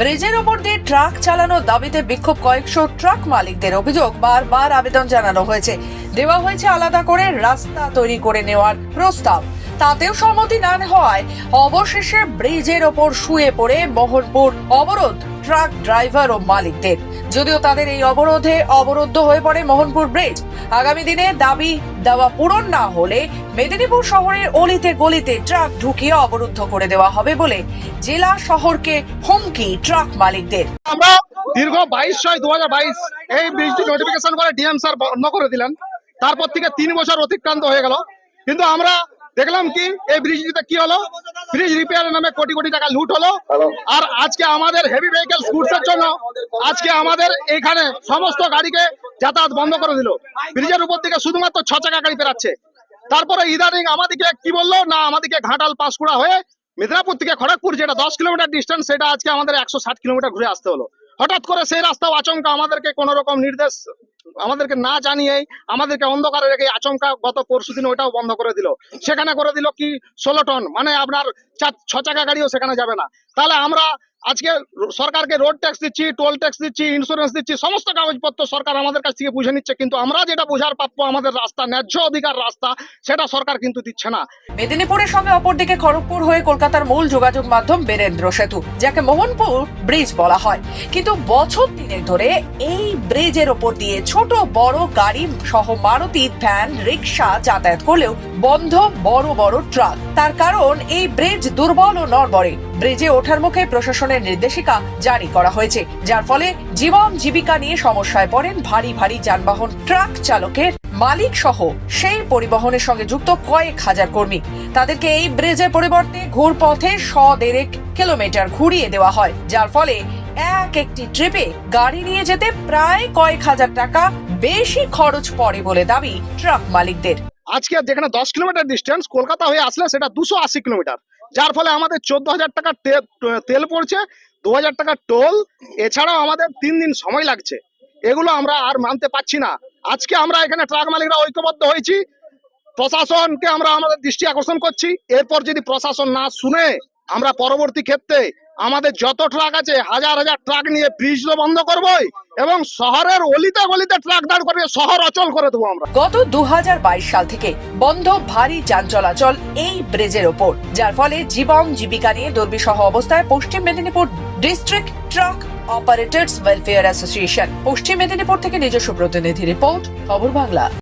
ব্রিজের ওপর দিয়ে ট্রাক চালানোর দাবিতে বিক্ষোভ কয়েকশো ট্রাক মালিকদের। অভিযোগ, বারবার আবেদন জানানো হয়েছে, দেওয়া হয়েছে আলাদা করে রাস্তা তৈরি করে নেওয়ার প্রস্তাব, তাতেও সম্মতি না হওয়ায় অবশেষে ব্রিজের ওপর শুয়ে পড়ে মোহনপুর অবরোধ ট্রাক ড্রাইভার ও মালিকদের। যদিও তাদের এই অবরোধে অবরুদ্ধ হয়ে পড়ে মোহনপুর ব্রিজ। আগামী দিনে দাবি দেওয়া পূরণ না হলে মেদিনীপুর শহরের অলিতে গলিতে ট্রাক ঢুকিয়ে অবরুদ্ধ করে দেওয়া হবে বলে জেলা শহরকে হুমকি ট্রাক মালিকদের। আমরা দীর্ঘ 22/6/2022 এই ব্রিজটি নোটিফিকেশন করে ডিএম স্যার বন্ধ করে দিলেন। তারপর থেকে 3 বছর অতিক্রান্ত হয়ে গেল, কিন্তু আমরা দেখলাম কি এই ব্রিজটিতে কি হলো, ব্রিজ রিপেয়ারের নামে কোটি কোটি টাকা লুট হলো। আর আজকে আমাদের হেভি ভেহিকল গুডসের জন্য আজকে আমাদের এখানে সমস্ত গাড়িকে যাতায়াত বন্ধ করে দিল। ব্রিজের উপর থেকে শুধুমাত্র 6 চাকা গাড়ি পেরাচ্ছে। তারপরে ইদানিং আমাদেরকে কি বললো না, আমাদেরকে ঘাটাল পাঁশকুড়া হয়ে মেদিনীপুর থেকে খড়গপুর যেটা 10 কিলোমিটার ডিস্টেন্স, সেটা আজকে আমাদের 160 কিলোমিটার ঘুরে আসতে হলো। হঠাৎ করে সেই রাস্তাও আচমকা আমাদেরকে কোন রকম নির্দেশ আমাদেরকে না জানিয়ে আমাদেরকে অন্ধকারে রেখে আচমকা গত পরশুদিন ওইটাও বন্ধ করে দিল। সেখানে করে দিল কি 16 টন, মানে আপনার 6 চাকা গাড়িও সেখানে যাবে না। তাহলে আমরা আজকে সরকারকে রোড ট্যাক্স দিচ্ছি, টোল ট্যাক্স দিচ্ছি, ইন্স্যুরেন্স দিচ্ছি, সমস্ত কাগজপত্র সরকার আমাদের কাছ থেকে বুঝে নিচ্ছে, কিন্তু আমরা যেটা বোঝার প্রাপ্য আমাদের রাস্তা, ন্যায্য অধিকার রাস্তা, সেটা সরকার কিন্তু দিচ্ছে না। মেদিনীপুরের সঙ্গে অপরদিকে খড়গপুর হয়ে কলকাতার মূল যোগাযোগ মাধ্যম বীরেন্দ্র সেতু, যাকে মোহনপুর ব্রিজ বলা হয়, কিন্তু বছর 3 ধরে এই ব্রিজের ওপর দিয়ে ছোট বড় গাড়ি সহ মারুতি ভ্যান, রিক্সা যাতায়াত করলেও বন্ধ বড় বড় ট্রাক। তার কারণ এই ব্রিজ দুর্বল ও নড়বড়ে। ব্রিজে ওঠার মুখে প্রশাসনের নির্দেশিকা জারি করা হয়েছে, যার ফলে জীবন জীবিকা নিয়ে সমস্যায় পড়েন ভারী ভারী যানবাহন ট্রাক চালকের মালিক সহ সেই পরিবহনের সঙ্গে যুক্ত কয়েক হাজার কর্মী। তাদেরকে এই ব্রিজের পরিবর্তে ঘুরপথে 100-1.5 কিলোমিটার ঘুরিয়ে দেওয়া হয়, যার ফলে একটি ট্রিপে গাড়ি নিয়ে যেতে প্রায় কয়েক হাজার টাকা বেশি খরচ পড়ে বলে দাবি ট্রাক মালিকদের। আজকে যেখানে 10 কিলোমিটার ডিস্টেন্স কলকাতা হয়ে আসলে সেটা 280 কিলোমিটার, যার ফলে আমাদের 14,000 টাকা তেল পড়ছে, 2,000 টাকা টোল, এছাড়াও আমাদের 3 দিন সময় লাগছে। এগুলো আমরা আর মানতে পারছি না। আজকে আমরা এখানে ট্রাক মালিকরা ঐক্যবদ্ধ হয়েছি, প্রশাসনকে আমরা আমাদের দৃষ্টি আকর্ষণ করছি। এরপর যদি প্রশাসন না শুনে, আমরা পরবর্তী ক্ষেত্রে আমাদের যত ট্রাক আছে হাজার হাজার ট্রাক নিয়ে ব্রিজ তো বন্ধ করবোই, এবং শহরের অলিতে গলিতে ট্রাক দাঁড় করে শহর অচল করে দেবো আমরা। গত 2022 সাল থেকে বন্ধ ভারী যান চলাচল এই ব্রিজের ওপর, যার ফলে জীবন জীবিকা নিয়ে দুর্বিষহ অবস্থায় পশ্চিম Medinipur district truck operators welfare association. পশ্চিম মেদিনীপুর থেকে নিজস্ব প্রতিনিধি রিপোর্ট, খবর বাংলা।